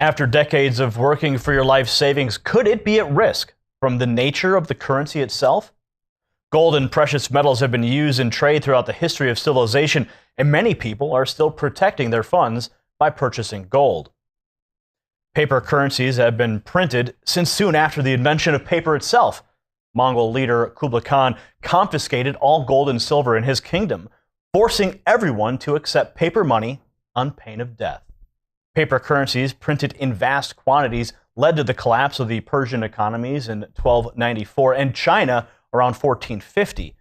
After decades of working for your life savings, could it be at risk from the nature of the currency itself? Gold and precious metals have been used in trade throughout the history of civilization, and many people are still protecting their funds by purchasing gold. Paper currencies have been printed since soon after the invention of paper itself. Mongol leader Kublai Khan confiscated all gold and silver in his kingdom, forcing everyone to accept paper money on pain of death. Paper currencies printed in vast quantities led to the collapse of the Persian economies in 1294 and China around 1450.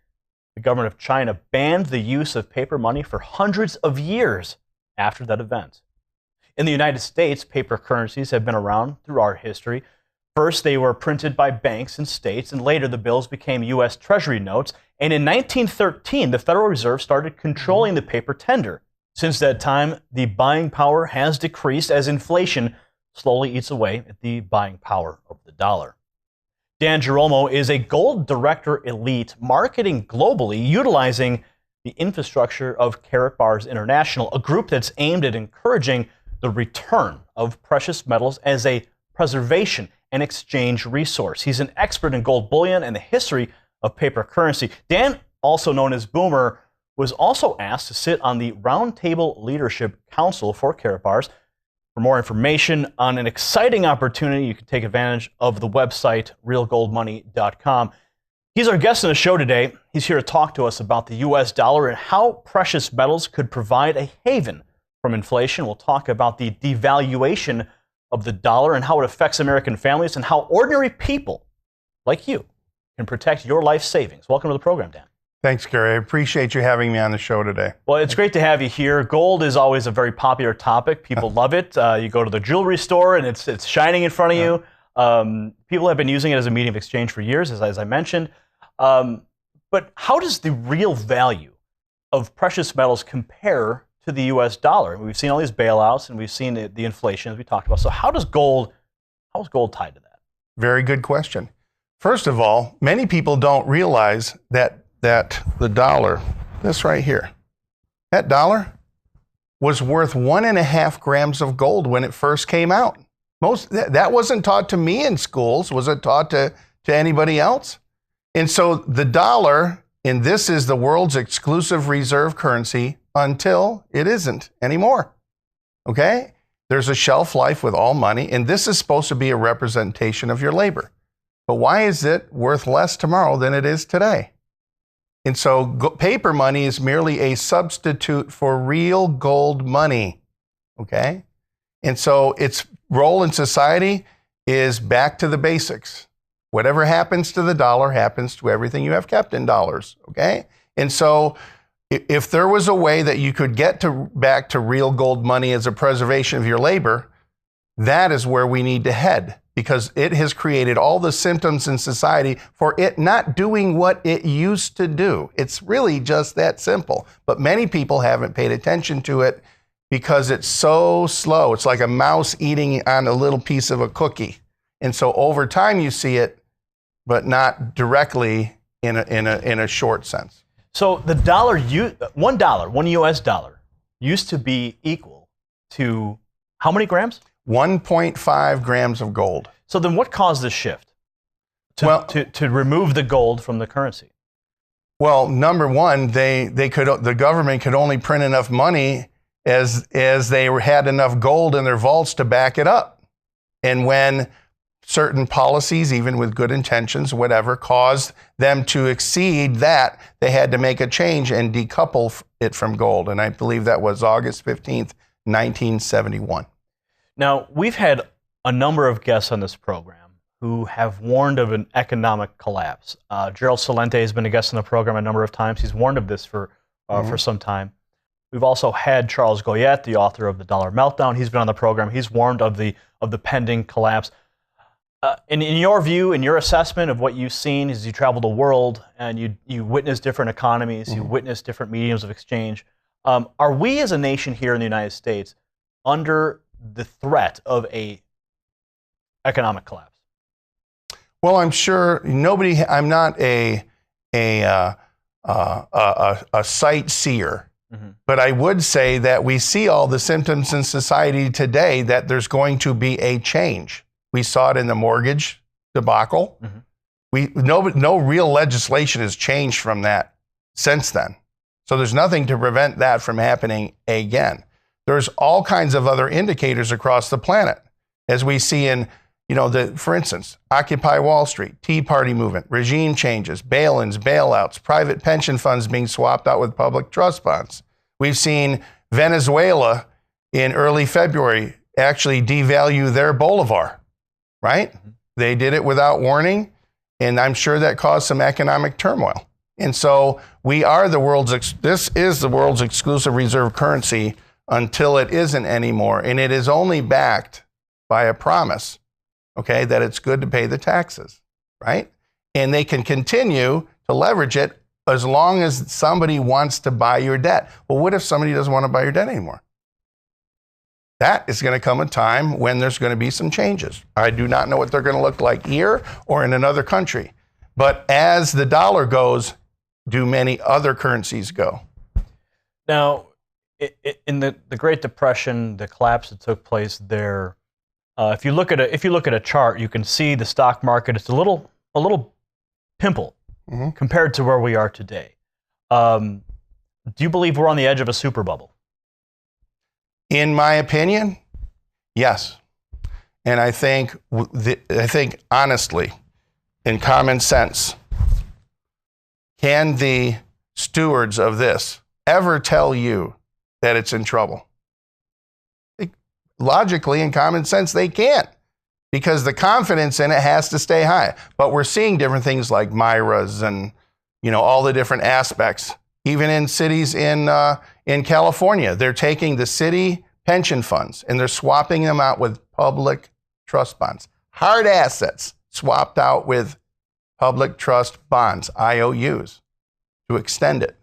The government of China banned the use of paper money for hundreds of years after that event. In the United States, paper currencies have been around through our history. First, they were printed by banks and states, and later the bills became U.S. Treasury notes. And in 1913, the Federal Reserve started controlling the paper tender. Since that time, the buying power has decreased as inflation slowly eats away at the buying power of the dollar. Dan Girolmo is a gold director elite marketing globally, utilizing the infrastructure of Karatbars International, a group that's aimed at encouraging the return of precious metals as a preservation and exchange resource. He's an expert in gold bullion and the history of paper currency. Dan, also known as Boomer, was also asked to sit on the Roundtable Leadership Council for Karatbars. For more information on an exciting opportunity, you can take advantage of the website realgoldmoney.com. He's our guest on the show today. He's here to talk to us about the U.S. dollar and how precious metals could provide a haven from inflation. We'll talk about the devaluation of the dollar and how it affects American families and how ordinary people like you can protect your life savings. Welcome to the program, Dan. Thanks, Gary. I appreciate you having me on the show today. Well, it's great to have you here. Gold is always a very popular topic. People love it. You go to the jewelry store and it's shining in front of you. People have been using it as a medium of exchange for years, as I mentioned. But how does the real value of precious metals compare to the U.S. dollar? We've seen all these bailouts and we've seen the inflation as we talked about. So how is gold tied to that? Very good question. First of all, many people don't realize that the dollar, this right here, that dollar was worth 1.5 grams of gold when it first came out. That wasn't taught to me in schools. Was it taught to anybody else? And so the dollar, and this is the world's exclusive reserve currency until it isn't anymore. Okay? There's a shelf life with all money, and this is supposed to be a representation of your labor. But why is it worth less tomorrow than it is today? And so paper money is merely a substitute for real gold money, okay? And so its role in society is back to the basics. Whatever happens to the dollar happens to everything you have kept in dollars, okay? And so if there was a way that you could get back to real gold money as a preservation of your labor, that is where we need to head, because it has created all the symptoms in society for it not doing what it used to do. It's really just that simple. But many people haven't paid attention to it because it's so slow. It's like a mouse eating on a little piece of a cookie. And so over time you see it, but not directly in a short sense. So the dollar, one U.S. dollar used to be equal to how many grams? 1.5 grams of gold. So then what caused this shift to remove the gold from the currency? Well, number one, the government could only print enough money as they had enough gold in their vaults to back it up. And when certain policies, even with good intentions, whatever, caused them to exceed that, they had to make a change and decouple it from gold. And I believe that was August 15th, 1971. Now, we've had a number of guests on this program who have warned of an economic collapse. Gerald Celente has been a guest on the program a number of times. He's warned of this for some time. We've also had Charles Goyette, the author of The Dollar Meltdown. He's been on the program. He's warned of the pending collapse. In your view, in your assessment of what you've seen as you travel the world and you witness different economies, you witness different mediums of exchange, are we as a nation here in the United States under the threat of a economic collapse? Well, I'm sure I'm not a sightseer But I would say that we see all the symptoms in society today that there's going to be a change. We saw it in the mortgage debacle. No real legislation has changed from that since then. So there's nothing to prevent that from happening again. There's all kinds of other indicators across the planet, as we see in, for instance, Occupy Wall Street, Tea Party movement, regime changes, bail-ins, bailouts, private pension funds being swapped out with public trust bonds. We've seen Venezuela in early February actually devalue their bolivar, right? They did it without warning, and I'm sure that caused some economic turmoil. And so this is the world's exclusive reserve currency until it isn't anymore. And it is only backed by a promise, okay, that it's good to pay the taxes, right? And they can continue to leverage it as long as somebody wants to buy your debt. Well, what if somebody doesn't want to buy your debt anymore? That is going to come a time when there's going to be some changes. I do not know what they're going to look like here or in another country. But as the dollar goes, do many other currencies go? Now, in the Great Depression, the collapse that took place there, if you look at a chart, you can see the stock market. It's a little pimple compared to where we are today. Do you believe we're on the edge of a super bubble? In my opinion, yes. And I think honestly, in common sense, can the stewards of this ever tell you that it's in trouble? Logically, in common sense, they can't, because the confidence in it has to stay high. But we're seeing different things like Myras and all the different aspects. Even in cities in California, they're taking the city pension funds and they're swapping them out with public trust bonds. Hard assets swapped out with public trust bonds, IOUs, to extend it.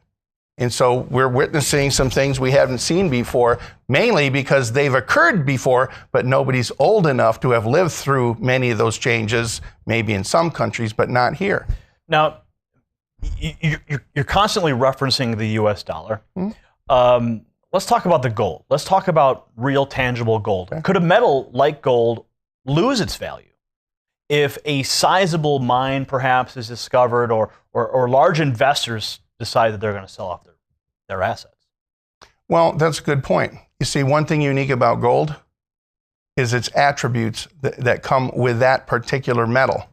And so we're witnessing some things we haven't seen before, mainly because they've occurred before, but nobody's old enough to have lived through many of those changes, maybe in some countries, but not here. Now, you're constantly referencing the U.S. dollar. Let's talk about the gold. Let's talk about real tangible gold. Okay. Could a metal like gold lose its value if a sizable mine perhaps is discovered, or large investors decide that they're going to sell off their assets? Well, that's a good point. You see, one thing unique about gold is its attributes that come with that particular metal.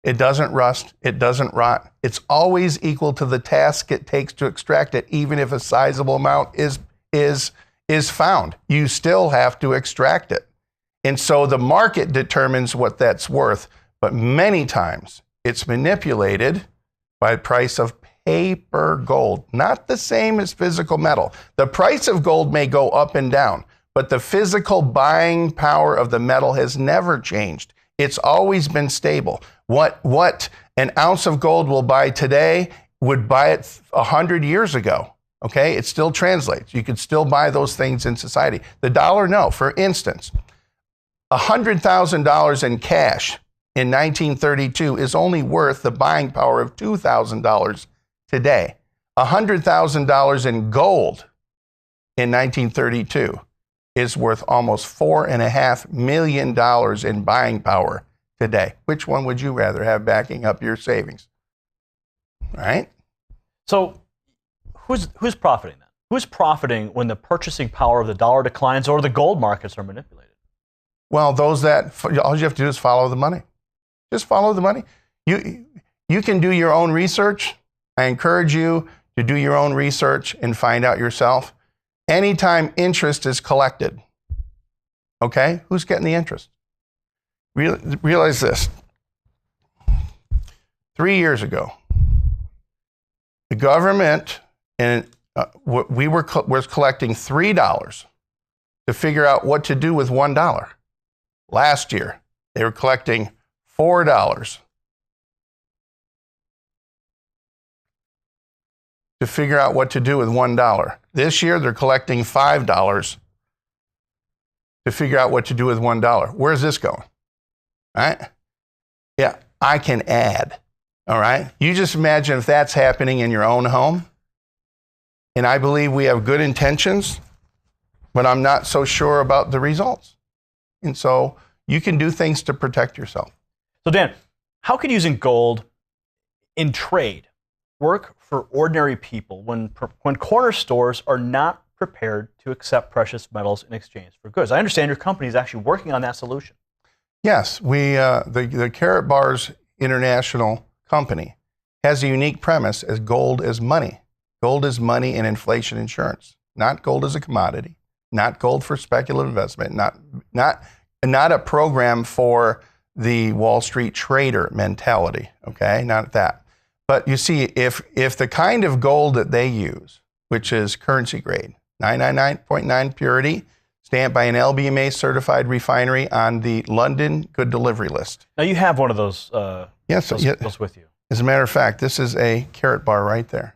It doesn't rust, it doesn't rot. It's always equal to the task it takes to extract it, even if a sizable amount is found. You still have to extract it. And so the market determines what that's worth, but many times it's manipulated by the price of paper gold, not the same as physical metal. The price of gold may go up and down, but the physical buying power of the metal has never changed. It's always been stable. What an ounce of gold will buy today would buy it 100 years ago. Okay, it still translates. You could still buy those things in society. The dollar, no. For instance, $100,000 in cash in 1932 is only worth the buying power of $2,000 today. $100,000 in gold in 1932 is worth almost $4.5 million in buying power today. Which one would you rather have backing up your savings? All right? So who's profiting then? Who's profiting when the purchasing power of the dollar declines or the gold markets are manipulated? Well, all you have to do is follow the money. Just follow the money. You can do your own research. I encourage you to do your own research and find out yourself. Anytime interest is collected, okay, who's getting the interest? Realize this. 3 years ago, the government was collecting $3 to figure out what to do with $1. Last year, they were collecting $4 to figure out what to do with $1. This year, they're collecting $5 to figure out what to do with $1. Where's this going? All right? Yeah, I can add. All right? You just imagine if that's happening in your own home. And I believe we have good intentions, but I'm not so sure about the results. And so you can do things to protect yourself. So Dan, how could using gold in trade work for ordinary people when corner stores are not prepared to accept precious metals in exchange for goods? I understand your company is actually working on that solution. Yes, the Karatbars International Company has a unique premise as gold as money. Gold is money and inflation insurance, not gold as a commodity, not gold for speculative investment, not a program for the Wall Street trader mentality, okay? Not that. But you see, if the kind of gold that they use, which is currency grade, 999.9 purity, stamped by an LBMA certified refinery on the London Good Delivery List. Now you have one of those, yes, those with you. As a matter of fact, this is a Karatbar right there.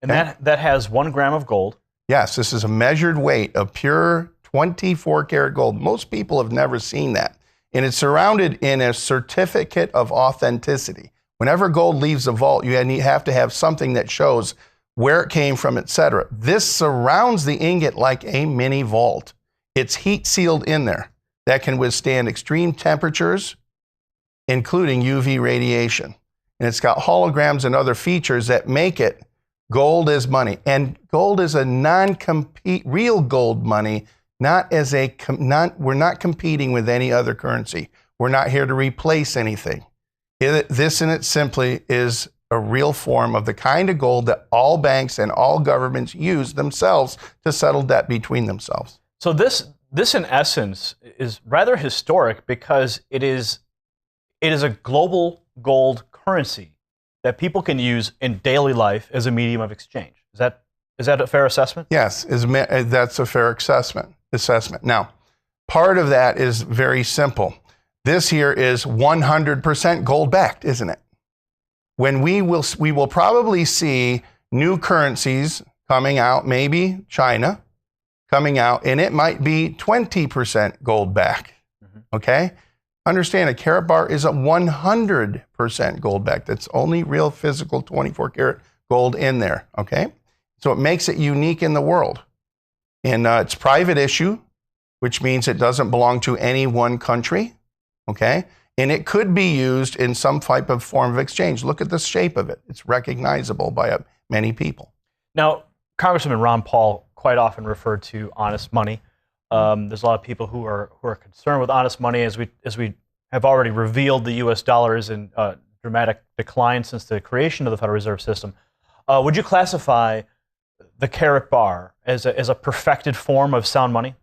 And that has 1 gram of gold. Yes, this is a measured weight of pure 24 karat gold. Most people have never seen that. And it's surrounded in a certificate of authenticity. Whenever gold leaves a vault, you have to have something that shows where it came from, etc. This surrounds the ingot like a mini vault. It's heat sealed in there that can withstand extreme temperatures, including UV radiation. And it's got holograms and other features that make it gold as money. And gold is a non-compete, real gold money, we're not competing with any other currency. We're not here to replace anything. This in it simply is a real form of the kind of gold that all banks and all governments use themselves to settle debt between themselves. So this in essence is rather historic because it is a global gold currency that people can use in daily life as a medium of exchange. Is that a fair assessment? Yes, that's a fair assessment. Now, part of that is very simple. This here is 100% gold backed, isn't it? When we will probably see new currencies coming out, maybe China coming out, and it might be 20% gold back. Okay? Understand a Karatbar is a 100% gold back. That's only real physical 24 karat gold in there. Okay? So it makes it unique in the world. And it's private issue, which means it doesn't belong to any one country. Okay? And it could be used in some type of form of exchange. Look at the shape of it. It's recognizable by many people. Now, Congressman Ron Paul quite often referred to honest money. There's a lot of people who are concerned with honest money, as we have already revealed. The U.S. dollar is in dramatic decline since the creation of the Federal Reserve System. Would you classify the Karatbar as a perfected form of sound money?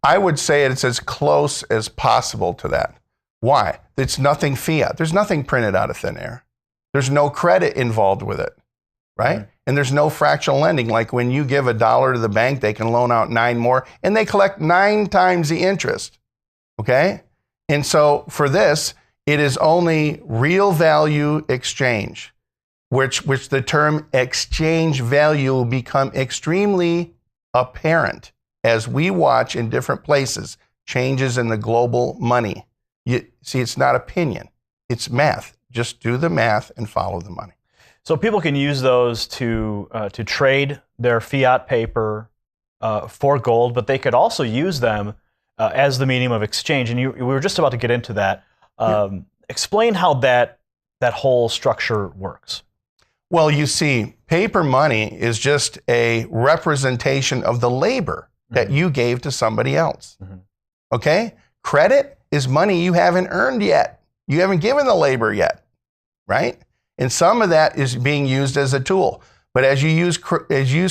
I would say it's as close as possible to that. Why? It's nothing fiat. There's nothing printed out of thin air. There's no credit involved with it, right? Mm-hmm. And there's no fractional lending. Like when you give $1 to the bank, they can loan out 9 more, and they collect 9 times the interest, okay? And so for this, it is only real value exchange, which the term exchange value will become extremely apparent as we watch in different places changes in the global money. You see, it's not opinion, it's math. Just do the math and follow the money. So people can use those to trade their fiat paper for gold, but they could also use them as the medium of exchange. And we were just about to get into that. Explain how that whole structure works. Well, you see, paper money is just a representation of the labor that you gave to somebody else. Okay? Credit is money you haven't earned yet. You haven't given the labor yet, right? And some of that is being used as a tool. But as you use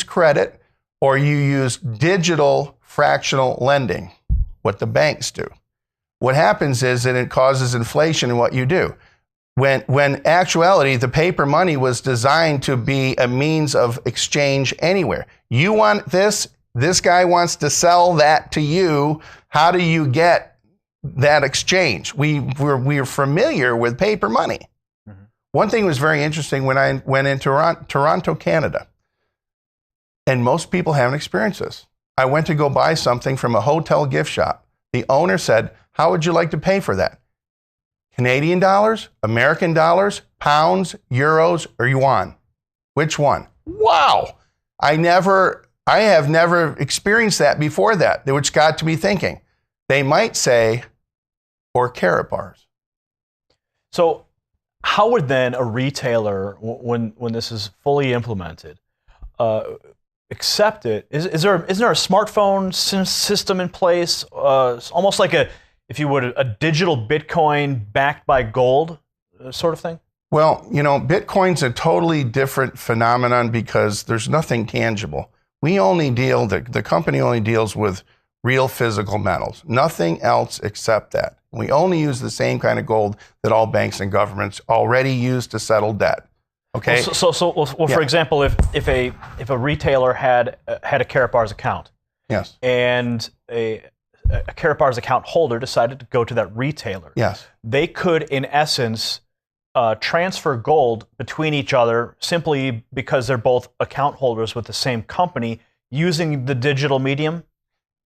credit or you use digital fractional lending, what the banks do, what happens is that it causes inflation in what you do. When actuality, the paper money was designed to be a means of exchange anywhere. You want this guy wants to sell that to you. How do you get that exchange? We're familiar with paper money. One thing was very interesting when I went in Toronto, Canada, and most people haven't experienced this. I went to go buy something from a hotel gift shop. The owner said, "How would you like to pay for that? Canadian dollars, American dollars, pounds, euros, or yuan? Which one?" Wow. I have never experienced that before that, which got to me thinking. They might say, or Karatbars. So how would then a retailer, when this is fully implemented, accept it? Isn't there a smartphone system in place, almost like if you would, a digital Bitcoin backed by gold sort of thing? Well, Bitcoin's a totally different phenomenon because there's nothing tangible. The company only deals with real physical metals, nothing else except that. We only use the same kind of gold that all banks and governments already use to settle debt. Okay. For example, if a retailer had a Karatbars account, yes, and a Karatbars account holder decided to go to that retailer, yes, they could, in essence, transfer gold between each other simply because they're both account holders with the same company using the digital medium.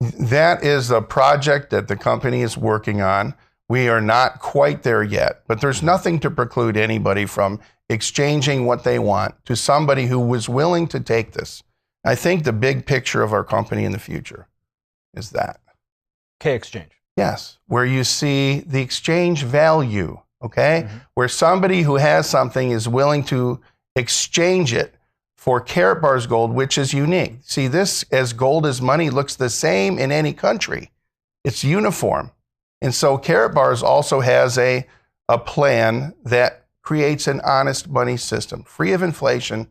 That is a project that the company is working on. We are not quite there yet, but there's nothing to preclude anybody from exchanging what they want to somebody who was willing to take this. I think the big picture of our company in the future is that. K-exchange. Yes, where you see the exchange value, okay? Mm-hmm. Where somebody who has something is willing to exchange it for Karatbars gold, which is unique. See, this as gold as money looks the same in any country. It's uniform. And so Karatbars also has a plan that creates an honest money system, free of inflation,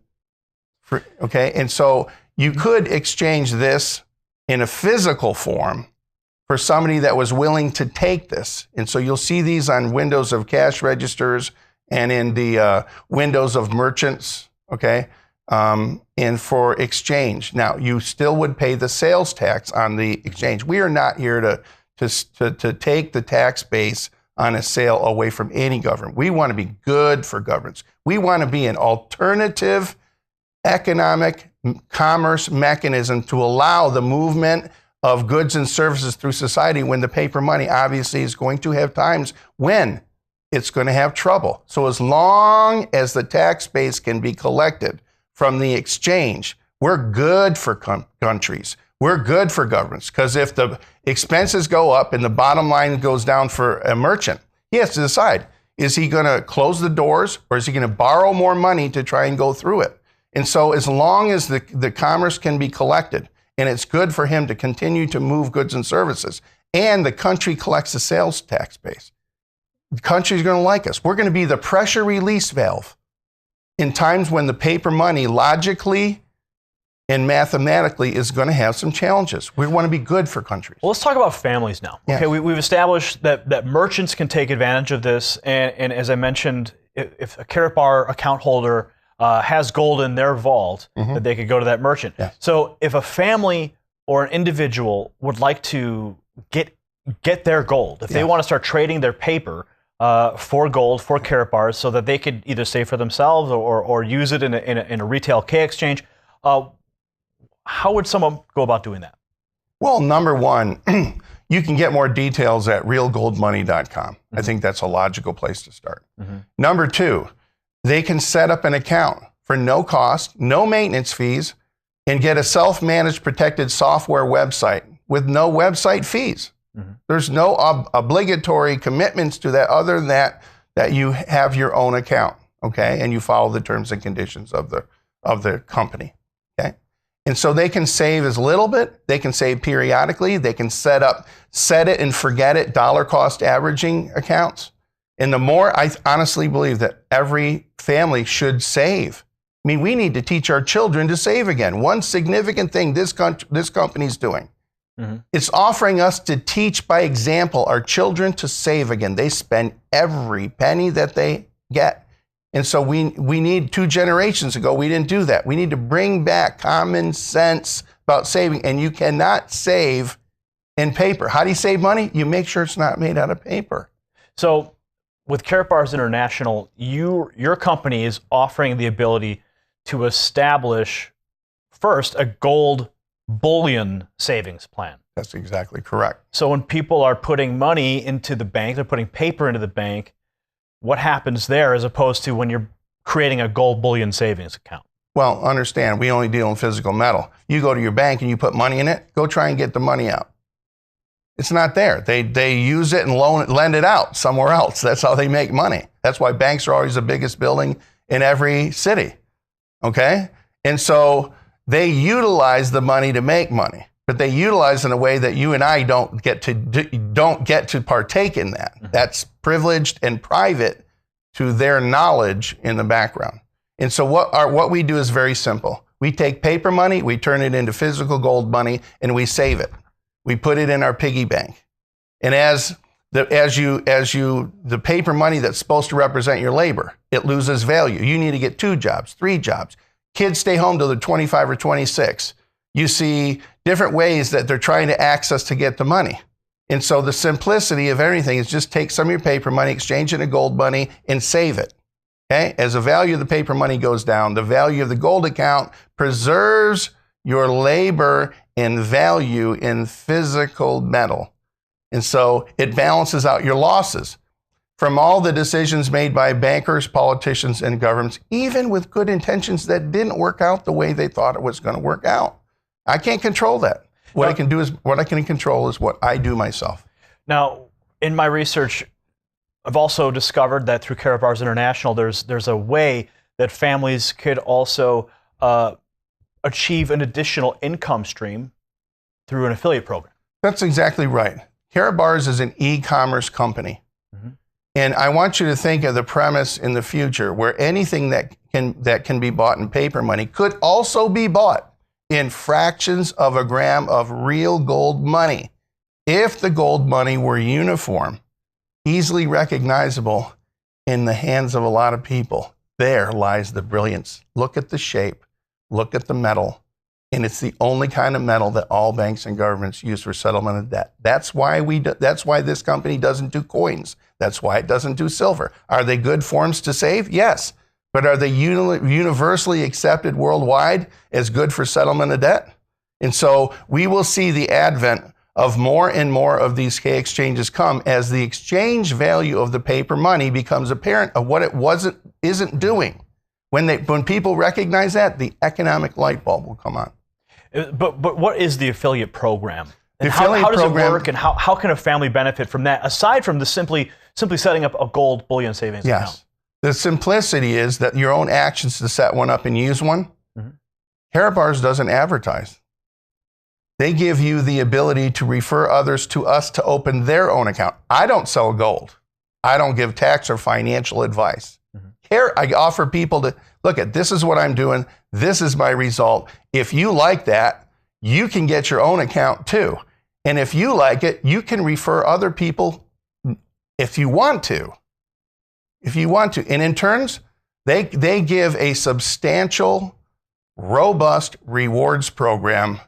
okay? And so you could exchange this in a physical form for somebody that was willing to take this. And so you'll see these on windows of cash registers and in the windows of merchants, okay? And for exchange. Now, you still would pay the sales tax on the exchange. We are not here to take the tax base on a sale away from any government. We want to be good for governments. We want to be an alternative economic commerce mechanism to allow the movement of goods and services through society when the paper money obviously is going to have times when it's going to have trouble. So as long as the tax base can be collected from the exchange, we're good for countries. We're good for governments, because if the expenses go up and the bottom line goes down for a merchant, he has to decide, is he going to close the doors or is he going to borrow more money to try and go through it? And so as long as the commerce can be collected and it's good for him to continue to move goods and services, and the country collects the sales tax base, the country's going to like us. We're going to be the pressure release valve in times when the paper money logically and mathematically is going to have some challenges. We want to be good for countries. Well, let's talk about families now. Yes. Okay, we've established that merchants can take advantage of this, and as I mentioned, if a Karatbar account holder has gold in their vault, that they could go to that merchant. Yes. So if a family or an individual would like to get their gold, if they want to start trading their paper for gold, for Karatbars, so that they could either save for themselves or use it in a retail K exchange, how would someone go about doing that? Well, number one, you can get more details at realgoldmoney.com. I think that's a logical place to start. Number two, they can set up an account for no cost, no maintenance fees, and get a self-managed protected software website with no website fees. There's no obligatory commitments to that other than that you have your own account, okay? And you follow the terms and conditions of the company, okay? And so they can save as little bit, they can save periodically, they can set it and forget it, dollar cost averaging accounts. And the more, I honestly believe that every family should save. I mean, we need to teach our children to save again. One significant thing this company's doing, it's offering us to teach by example our children to save again. They spend every penny that they get. And so we need 2 generations ago, we didn't do that. We need to bring back common sense about saving. And you cannot save in paper. How do you save money? You make sure it's not made out of paper. So with Karatbars International, your company is offering the ability to establish first a gold bullion savings plan. That's exactly correct. So when people are putting money into the bank, they're putting paper into the bank, what happens there as opposed to when you're creating a gold bullion savings account? Well, understand, we only deal in physical metal. You go to your bank and you put money in it, go try and get the money out. It's not there. They use it and lend it out somewhere else. That's how they make money. That's why banks are always the biggest building in every city, okay? And so they utilize the money to make money, but they utilize in a way that you and I don't get to partake in that. Mm-hmm. That's privileged and private to their knowledge in the background. And so what we do is very simple. We take paper money, we turn it into physical gold money, and we save it. We put it in our piggy bank. And the paper money that's supposed to represent your labor, it loses value. You need to get 2 jobs, 3 jobs. Kids stay home till they're 25 or 26. You see different ways that they're trying to access to get the money. And so the simplicity of everything is just take some of your paper money, exchange it into gold money, and save it. Okay? As the value of the paper money goes down, the value of the gold account preserves your labor and value in physical metal. And so it balances out your losses from all the decisions made by bankers, politicians, and governments, even with good intentions that didn't work out the way they thought it was going to work out. I can't control that. What I can control is what I do myself. Now, in my research, I've also discovered that through Karatbars International, there's a way that families could also achieve an additional income stream through an affiliate program. That's exactly right. Karatbars is an e-commerce company. Mm-hmm. And I want you to think of the premise in the future where anything that can be bought in paper money could also be bought in fractions of a gram of real gold money. If the gold money were uniform, easily recognizable in the hands of a lot of people, there lies the brilliance. Look at the shape, look at the metal, and it's the only kind of metal that all banks and governments use for settlement of debt. That's why this company doesn't do coins. That's why it doesn't do silver. Are they good forms to save? Yes. But are they universally accepted worldwide as good for settlement of debt? And so we will see the advent of more and more of these K exchanges come as the exchange value of the paper money becomes apparent of what it isn't doing. When people recognize that, the economic light bulb will come on. But what is the affiliate program? And how does it work, and how can a family benefit from that, aside from the simply setting up a gold bullion savings account? Yes. The simplicity is that your own actions to set one up and use one. Mm-hmm. Karatbars doesn't advertise. They give you the ability to refer others to us to open their own account. I don't sell gold. I don't give tax or financial advice. Mm-hmm. Here, I offer people to, look at, this is what I'm doing. This is my result. If you like that, you can get your own account too. And if you like it, you can refer other people if you want to. And in turns, they give a substantial, robust rewards program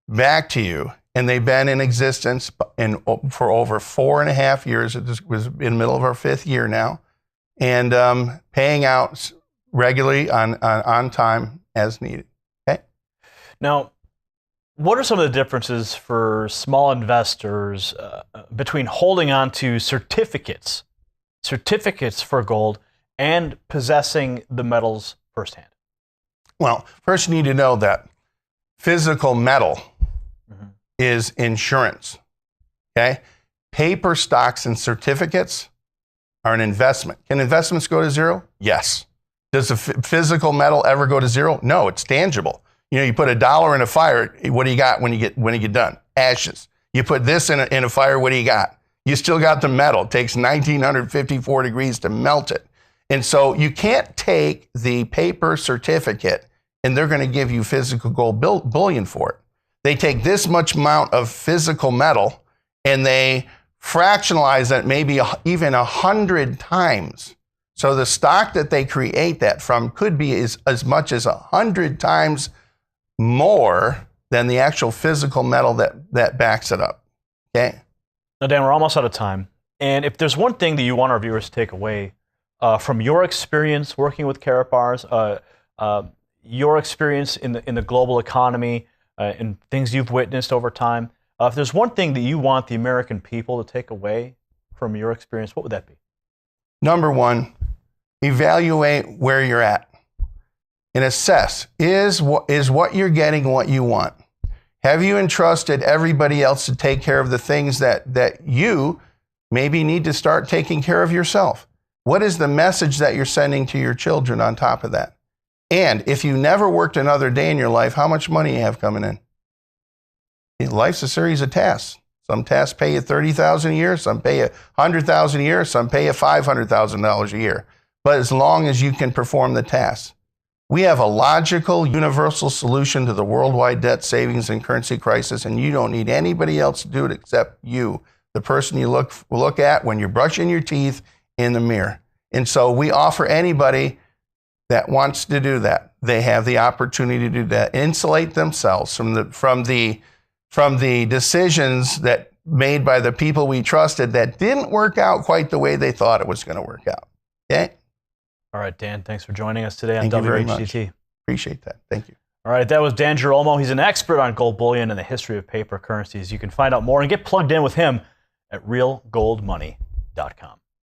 back to you. And they've been in existence for over 4.5 years. It was in the middle of our 5th year now. And paying out regularly on time as needed. Okay? Now, what are some of the differences for small investors between holding on to certificates for gold and possessing the metals firsthand? Well, first you need to know that physical metal is insurance, okay? Paper stocks and certificates are an investment. Can investments go to zero? Yes. Does the physical metal ever go to zero? No, it's tangible. You put $1 in a fire, what do you got when you get done? Ashes. You put this in a fire, what do you got? You still got the metal. It takes 1954 degrees to melt it. And so you can't take the paper certificate and they're going to give you physical gold bullion for it. They take this much amount of physical metal and they fractionalize it maybe even 100 times. So the stock that they create that from could be as much as 100 times more than the actual physical metal that backs it up. Okay? Now, Dan, we're almost out of time. And if there's one thing that you want our viewers to take away from your experience working with Karatbars, your experience in the global economy, and things you've witnessed over time, if there's one thing that you want the American people to take away from your experience, what would that be? Number one, evaluate where you're at. and assess, is what you're getting what you want? Have you entrusted everybody else to take care of the things that you maybe need to start taking care of yourself? What is the message that you're sending to your children on top of that? And if you never worked another day in your life, how much money you have coming in? Life's a series of tasks. Some tasks pay you $30,000 a year, some pay you $100,000 a year, some pay you $500,000 a year. But as long as you can perform the tasks. We have a logical, universal solution to the worldwide debt, savings, and currency crisis, and you don't need anybody else to do it except you, the person you look at when you're brushing your teeth in the mirror. And so we offer anybody that wants to do that. They have the opportunity to do that, insulate themselves from the decisions that made by the people we trusted that didn't work out quite the way they thought it was going to work out. Okay? All right, Dan, thanks for joining us today on Thank you very WHDT. much. Appreciate that. Thank you. All right, that was Dan Girolmo. He's an expert on gold bullion and the history of paper currencies. You can find out more and get plugged in with him at realgoldmoney.com.